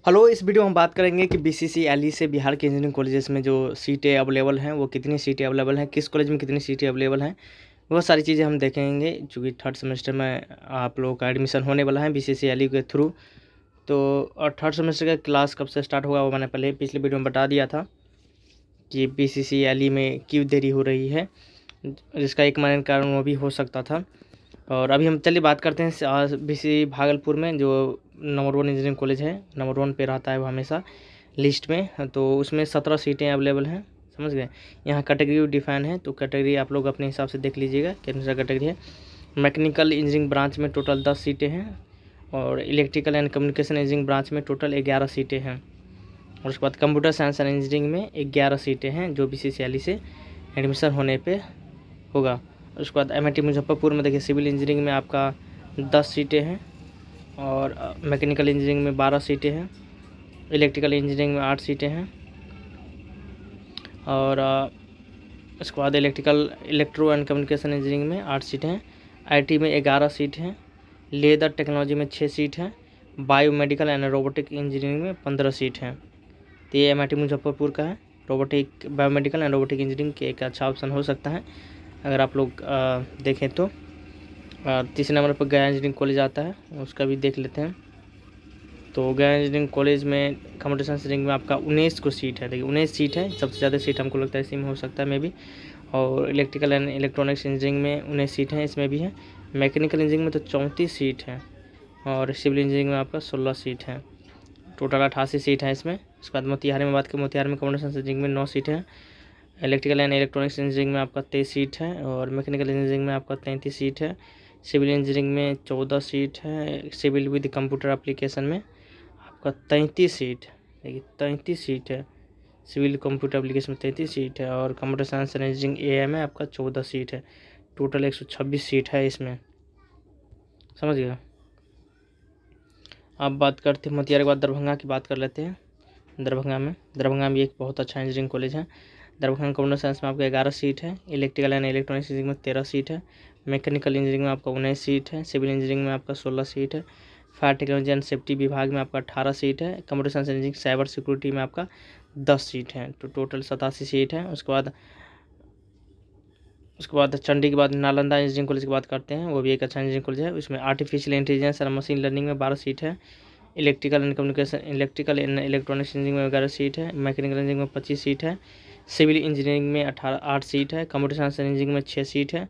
Hello, इस video में हम बात करेंगे कि बीसीसीएलई से बिहार के इंजीनियरिंग कॉलेजेस में जो सीटें अवेलेबल हैं वो कितनी सीटें अवेलेबल हैं, किस कॉलेज में कितनी सीटें अवेलेबल हैं, वो सारी चीज़ें हम देखेंगे। चूँकि थर्ड सेमेस्टर में आप लोगों का एडमिशन होने वाला है बीसीसीएलई के थ्रू। तो और थर्ड सेमेस्टर का क्लास कब से स्टार्ट होगा वो मैंने पहले पिछले वीडियो में बता दिया था कि बीसीसीएलई में क्यों देरी हो रही है, जिसका एक मायने कारण वो भी हो सकता था। और अभी हम चलिए बात करते हैं बीसी भागलपुर में जो नंबर 1 इंजीनियरिंग कॉलेज है, नंबर 1 पे रहता है वो हमेशा लिस्ट में। तो उसमें 17 सीटें अवेलेबल हैं, समझ गए। यहाँ कैटेगरी डिफाइन है, तो कैटेगरी आप लोग अपने हिसाब से देख लीजिएगा कितनी सा कैटेगरी है। मैकेनिकल इंजीनियरिंग ब्रांच में टोटल 10 सीटें हैं और electrical and communication engineering branch में टोटल 11 सीटें हैं। और उसके बाद कंप्यूटर साइंस एंड इंजीनियरिंग में 11 सीटें हैं जो बीसीसीएलई से एडमिशन होने पे होगा। उसके बाद एमआईटी मुजफ्फरपुर में देखिए सिविल इंजीनियरिंग में आपका 10 सीटें हैं और मैकेनिकल इंजीनियरिंग में 12 सीटें हैं, इलेक्ट्रिकल इंजीनियरिंग में 8 सीटें हैं और उसके बाद इलेक्ट्रो एंड कम्युनिकेशन इंजीनियरिंग में 8 सीटें हैं, आईटी में 11 सीट हैं, लेदर टेक्नोलॉजी में 6 सीट हैं, बायोमेडिकल एंड रोबोटिक इंजीनियरिंग में 15 सीट हैं। तो ये एमआईटी मुजफ्फरपुर का है। Robotic biomedical and robotic engineering के एक अच्छा ऑप्शन हो सकता है अगर आप लोग देखें तो। तीसरे नंबर पर गया इंजीनियरिंग कॉलेज आता है, उसका भी देख लेते हैं। तो गया इंजीनियरिंग कॉलेज में कंप्यूटर साइंस इंजीनियरिंग में आपका 19 को सीट है। देखिए 19 सीट है, सबसे ज़्यादा सीट हमको लगता है इसी में हो सकता है मे भी। और इलेक्ट्रिकल एंड इलेक्ट्रॉनिक्स इंजीनियरिंग में 19 सीट हैं, इसमें भी है। मैकेनिकल इंजीनियरिंग में तो 34 सीट है और सिविल इंजीनियरिंग में आपका 16 सीट है। टोटल 88 सीट है इसमें। उसके बाद मोतिहारी में बात करें, मोतिहारी में कंप्यूटर साइंस इंजीनियरिंग में 9 सीट है, इलेक्ट्रिकल एंड इलेक्ट्रॉनिक्स इंजीनियरिंग में आपका 23 सीट है और मैकेनिकल इंजीनियरिंग में आपका 33 सीट है। सिविल इंजीनियरिंग में 14 सीट है, सिविल विद कंप्यूटर एप्लीकेशन में आपका 33 सीट। देखिए 33 सीट है, सिविल कंप्यूटर एप्लीकेशन में 33 सीट है और computer science and engineering AI में आपका 14 सीट है। टोटल 126 सीट है इसमें, समझ गए। अब बात करते हैं मोतिहारी के बाद दरभंगा की बात कर लेते हैं। दरभंगा में एक बहुत अच्छा इंजीनियरिंग कॉलेज है। दरभंगा कंप्यूटर साइंस में आपका 11 सीट है, इलेक्ट्रिकल एंड इलेक्ट्रॉनिक्स इंजीनियरिंग में 13 सीट है, मैकेनिकल इंजीनियरिंग में आपका 19 सीट है, सिविल इंजीनियरिंग में आपका 16 सीट है, फायर टेक्नोलॉजी एंड सेफ्टी विभाग में आपका 18 सीट है, computer science engineering cyber security में आपका 10 सीट है। तो टोटल 87 सीट है। उसके बाद चंडी के बाद नालंदा इंजीनियरिंग कॉलेज की बात करते हैं, वो भी एक अच्छा इंजीनियरिंग कॉलेज है। उसमें आर्टिफिशियल इंटेलिजेंस और मशीन लर्निंग में 12 सीट है, इलेक्ट्रिकल एंड इलेक्ट्रॉनिक्स इंजीनियरिंग में 11 सीट है, मैकेनिकल इंजीनियरिंग में 25 सीट है, सिविल इंजीनियरिंग में 8 सीट है, कंप्यूटर साइंस इंजीनियरिंग में 6 सीट है,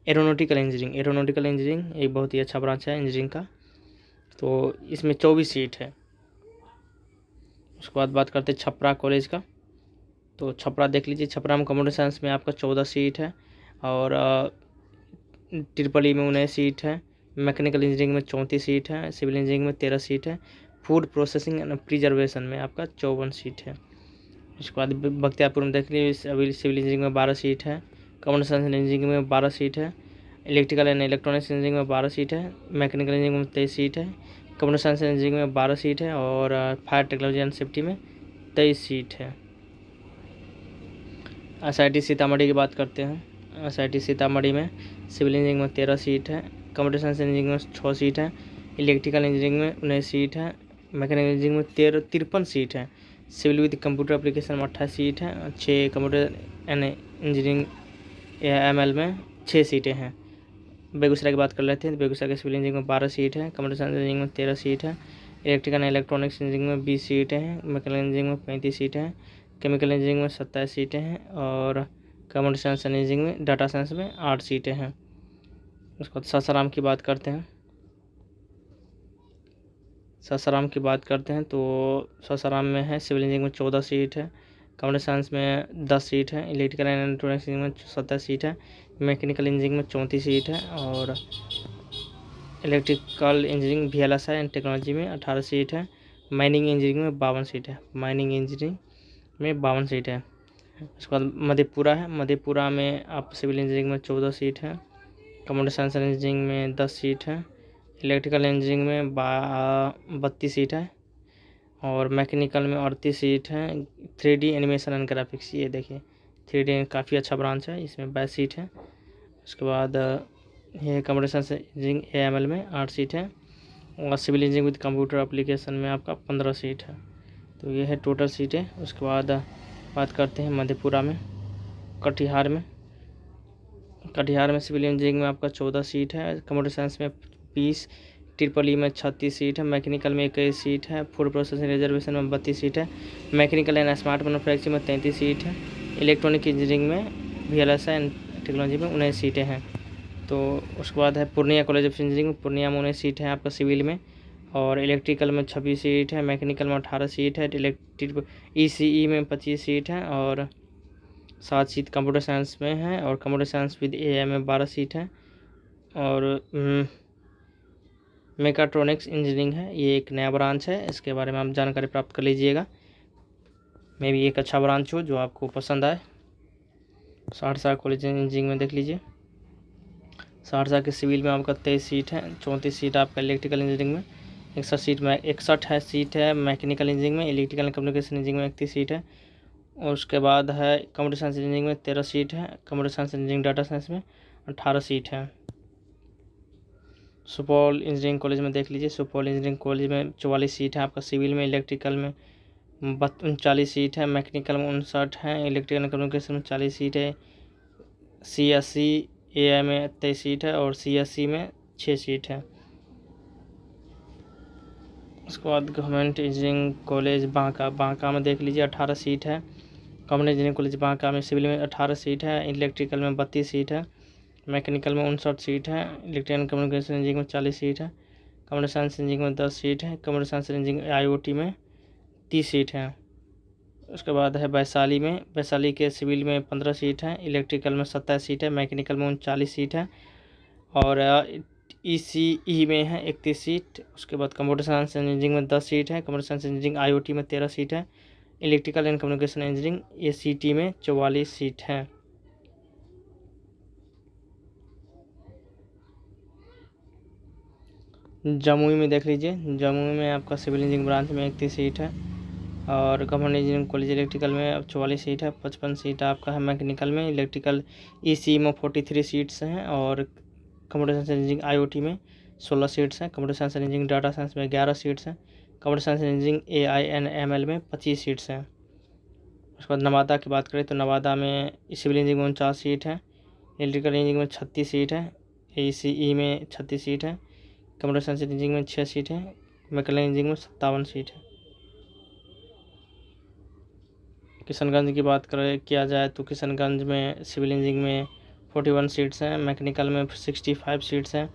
एरोनॉटिकल इंजीनियरिंग एक बहुत ही अच्छा ब्रांच है इंजीनियरिंग का, तो इसमें 24 सीट है। उसके बाद बात करते हैं छपरा कॉलेज का। तो छपरा देख लीजिए, छपरा में कंप्यूटर साइंस में आपका 14 सीट है और ट्रिपल ई में 19 सीट है, मैकेनिकल इंजीनियरिंग में 34 सीट है, सिविल इंजीनियरिंग में 13 सीट है, फूड प्रोसेसिंग एंड प्रिजर्वेशन में आपका 54 सीट है। उसके बाद बख्तियारपुर में देख लीजिए, अभी सिविल इंजीनियरिंग में 12 सीट है, कंप्यूटर साइंस इंजीनियरिंग में 12 सीट है, इलेक्ट्रिकल एंड इलेक्ट्रॉनिक्स इंजीनियरिंग में 12 सीट है, मैकेनिकल इंजीनियरिंग में 23 सीट है, कंप्यूटर साइंस इंजीनियरिंग में 12 सीट है और फायर टेक्नोलॉजी एंड सेफ्टी में 23 सीट है। एसआईटी सीतामढ़ी की बात करते हैं। एसआईटी सीतामढ़ी में सिविल इंजीनियरिंग में 13 सीट है, कंप्यूटर साइंस इंजीनियरिंग में 6 सीट है, इलेक्ट्रिकल इंजीनियरिंग में 19 सीट है, मैकेनिकल इंजीनियरिंग में 53 सीट है, सिविल विद कंप्यूटर एप्लीकेशन में 28 सीट है, 6 कंप्यूटर एंड इंजीनियरिंग एमएल में 6 सीटें हैं। बेगूसराय की बात कर लेते हैं। बेगूसराय के सिविल इंजीनियरिंग में 12 सीट है, कंप्यूटर साइंस इंजीनियरिंग में 13 सीट है, इलेक्ट्रिकल एंड इलेक्ट्रॉनिक्स इंजीनियरिंग में 20 सीटें हैं, मैकेनिकल इंजीनियरिंग में 35 सीटें हैं, केमिकल इंजीनियरिंग में 27 सीटें हैं और कंप्यूटर साइंस एंड इंजीनियरिंग में डाटा साइंस में 8 सीटें हैं। उसके बाद सासाराम की बात करते हैं। तो सासाराम में है सिविल इंजीनियरिंग में 14 सीट है, कंप्यूटर साइंस में 10 सीट है, इलेक्ट्रिकल एंड इलेक्ट्रॉनिक्स इंजीनियरिंग में 27 सीट है, मैकेनिकल इंजीनियरिंग में 34 सीट है और electrical engineering VLSI and technology में 18 सीट है, माइनिंग इंजीनियरिंग में 52 सीट है। उसके बाद मधेपुरा है। मधेपुरा में आप सिविल इंजीनियरिंग में 14 सीट है, कंप्यूटर साइंस एंड इंजीनियरिंग में 10 सीट है, इलेक्ट्रिकल इंजीनियरिंग में 32 सीट है और मैकेनिकल में 38 सीट है। 3D एनिमेशन एंड ग्राफिक्स, ये देखिए 3D काफ़ी अच्छा ब्रांच है, इसमें 22 सीट है। उसके बाद ये कंप्यूटर साइंस इंजीनियरिंग AML में 8 सीट है और civil engineering with computer application में आपका 15 सीट है। तो ये है टोटल सीटें। उसके बाद बात करते हैं मधेपुरा में, कटिहार में सिविल इंजीनियरिंग में आपका 14 सीट है, कंप्यूटर साइंस में 20, ट्रिपल ई में 36 सीट है, मैकेनिकल में 21 सीट है, फूड प्रोसेसिंग रिजर्वेशन में 32 सीट है, मैकेनिकल एंड स्मार्ट मैन्युफैक्चरिंग में 33 सीट है, इलेक्ट्रॉनिक इंजीनियरिंग में VLSI एंड टेक्नोलॉजी में 19 सीटें हैं। तो उसके बाद है Purnia college of engineering, Purnia में 19 सीट है आपका सिविल में, और इलेक्ट्रिकल में 26 सीट है, मैकेनिकल में 18 सीट है, ECE में 25 सीट है, और 7 सीट कंप्यूटर साइंस में है, और कंप्यूटर साइंस विद AI में 12 सीट है, और मेकाट्रॉनिक्स इंजीनियरिंग है, ये एक नया ब्रांच है, इसके बारे में आप जानकारी प्राप्त कर लीजिएगा। मे भी एक अच्छा ब्रांच हो जो आपको पसंद आए। सहरसा कॉलेज इंजीनियरिंग में देख लीजिए, सहरसा के सिविल में आपका 23 सीट है, 34 सीट आपका इलेक्ट्रिकल इंजीनियरिंग में, 61 सीट है मैकेनिकल इंजीनियरिंग में, इलेक्ट्रिकल एंड कम्युनिकेशन इंजीनियरिंग में 31 सीट है, और उसके बाद है कंप्यूटर साइंस इंजीनियरिंग में 13 सीट है, computer science engineering data science में 18 सीट है। सुपौल इंजीनियरिंग कॉलेज में देख लीजिए, सुपौल इंजीनियरिंग कॉलेज में 44 सीट है आपका सिविल में, इलेक्ट्रिकल में 39 सीट है, मैकेनिकल में 59 है, इलेक्ट्रिकल एंड कम्युनिकेशन में 40 सीट है, CSE AI में 23 सीट है, और CSE में 6 सीट है। उसके बाद गवर्नमेंट इंजीनियरिंग कॉलेज बांका में देख लीजिए 18 सीट है, गवर्नमेंट इंजीनियरिंग कॉलेज बांका में सिविल में 18 सीट है, इलेक्ट्रिकल में 32 सीट है, मैकेनिकल में 59 सीट है, इलेक्ट्रिकल एंड कम्युनिकेशन इंजीनियरिंग में 40 सीट है, कंप्यूटर साइंस इंजीनियरिंग में 10 सीट है, कंप्यूटर साइंस इंजीनियरिंग IoT में 30 सीट है। उसके बाद है वैशाली के सिविल में 15 सीट है, इलेक्ट्रिकल में 27 सीट है, मैकेनिकल में 39 सीट है, और ECE में है 31 सीट। उसके बाद कंप्यूटर साइंस इंजीनियरिंग में 10 सीट है, कंप्यूटर साइंस इंजीनियरिंग IoT में 13 सीट है, electrical and communication engineering ACT में 44 सीट है। जमुई में देख लीजिए, जमुई में आपका सिविल इंजीनियरिंग ब्रांच में 31 सीट है, और गवर्नमेंट इंजीनियरिंग कॉलेज इलेक्ट्रिकल में अब 44 सीट है, 55 सीट आपका है मैकेनिकल में, इलेक्ट्रिकल ECE में 43 सीट्स हैं, और कंप्यूटर साइंस इंजीनियरिंग IoT में 16 सीट्स हैं, computer science engineering data science में 11 सीट्स हैं, computer science engineering AI and ML में 25 सीट्स हैं। उसके बाद नवादा की बात करें तो नवादा में सिविल इंजीनियरिंग में 49 सीट है, इलेक्ट्रिकल इंजीनियरिंग में 36 सीट है, ECE में 36 सीट है, कंप्यूटर साइंस इंजीनियरिंग में 6 सीट है, मैकेनिकल इंजीनियरिंग में 57 सीट है। किशनगंज की बात किया जाए तो किशनगंज में सिविल इंजीनियरिंग में 41 सीट्स हैं, मैकेनिकल में 65 सीट्स हैं,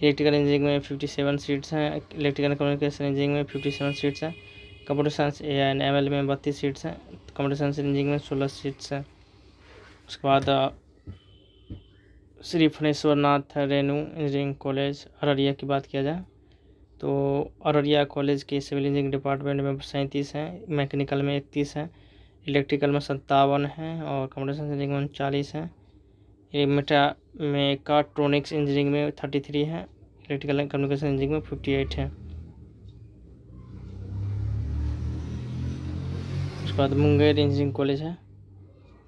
इलेक्ट्रिकल इंजीनियरिंग में 57 सीट्स हैं, इलेक्ट्रिकल कम्युनिकेशन इंजीनियरिंग में 57 सीट्स हैं, computer science AI and ML में 32 सीट्स हैं, कंप्यूटर साइंस इंजीनियरिंग में 16 सीट्स हैं। उसके बाद श्री फणेश्वर नाथ रेणु इंजीनियरिंग कॉलेज अररिया की बात किया जाए तो अररिया कॉलेज के सिविल इंजीनियरिंग डिपार्टमेंट में 37 हैं, मैकेनिकल में 31 हैं, इलेक्ट्रिकल में 57 हैं, और कंप्यूटर साइंस इंजीनियरिंग में 40 हैं, मेकाट्रॉनिक्स इंजीनियरिंग में 33 हैं, इलेक्ट्रिकल एंड कम्युनिकेशन इंजीनियरिंग में 58 हैं। उसके बाद मुंगेर इंजीनियरिंग कॉलेज है,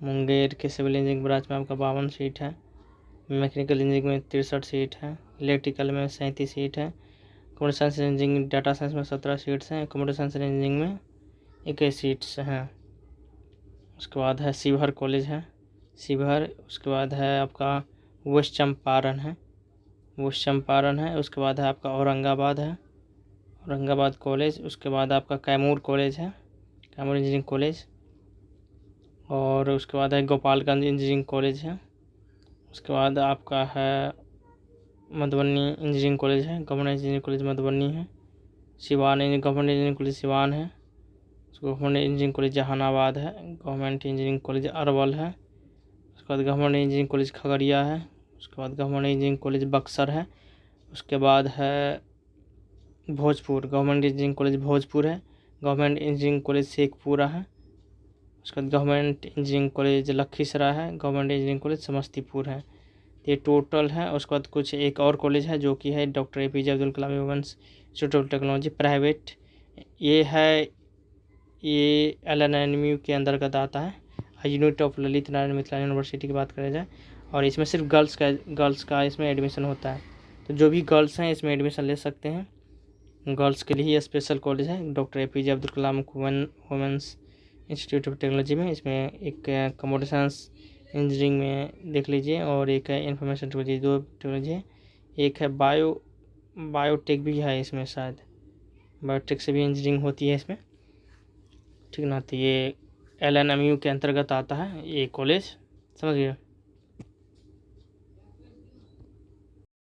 मुंगेर के सिविल इंजीनियरिंग ब्रांच में आपका 52 सीट है, मैकेनिकल इंजीनियरिंग में 63 सीट है, इलेक्ट्रिकल में 37 सीट है, computer science engineering data science में 17 सीट्स हैं, कंप्यूटर साइंस इंजीनियरिंग में 21 सीट्स हैं। उसके बाद है शिवहर कॉलेज है, शिवहर। उसके बाद है आपका वेस्ट चंपारण है, उसके बाद है आपका औरंगाबाद कॉलेज। उसके बाद आपका कैमूर कॉलेज है, कैमूर इंजीनियरिंग कॉलेज, और उसके बाद है गोपालगंज इंजीनियरिंग कॉलेज है। उसके बाद आपका है मधुबनी इंजीनियरिंग कॉलेज है, गवर्नमेंट इंजीनियरिंग कॉलेज मधुबनी है, Siwan government engineering college Siwan है, गवर्नमेंट इंजीनियरिंग कॉलेज जहानाबाद है, गवर्नमेंट इंजीनियरिंग कॉलेज अरवल है। उसके बाद गवर्नमेंट इंजीनियरिंग कॉलेज खगड़िया है, उसके बाद गवर्नमेंट इंजीनियरिंग कॉलेज बक्सर है। उसके बाद है Bhojpur, government engineering college Bhojpur है, गवर्नमेंट इंजीनियरिंग कॉलेज शेखपुरा है। उसके बाद गवर्नमेंट इंजीनियरिंग कॉलेज लखीसराय है, गवर्नमेंट इंजीनियरिंग कॉलेज समस्तीपुर है। ये टोटल है। उसके बाद कुछ एक और कॉलेज है जो कि है doctor APJ Abdul Kalam Women's Institute of Technology private, ये है, ये LNMU के अंतर्गत आता है, unit of Lalit Narayan Mithila University की बात करें जाए, और इसमें सिर्फ गर्ल्स का इसमें एडमिशन होता है। तो जो भी गर्ल्स हैं इसमें एडमिशन ले सकते हैं। गर्ल्स के लिए ही स्पेशल कॉलेज है, doctor APJ Abdul Kalam women's institute of technology में। इसमें एक कंप्यूटर साइंस इंजीनियरिंग में देख लीजिए, और एक है इंफॉर्मेशन टेक्नोलॉजी, 2 टेक्नोलॉजी है। एक है बायोटेक भी है इसमें, शायद बायोटेक से भी इंजीनियरिंग होती है इसमें, ठीक ना। तो ये LNMU के अंतर्गत आता है ये कॉलेज, समझ गए।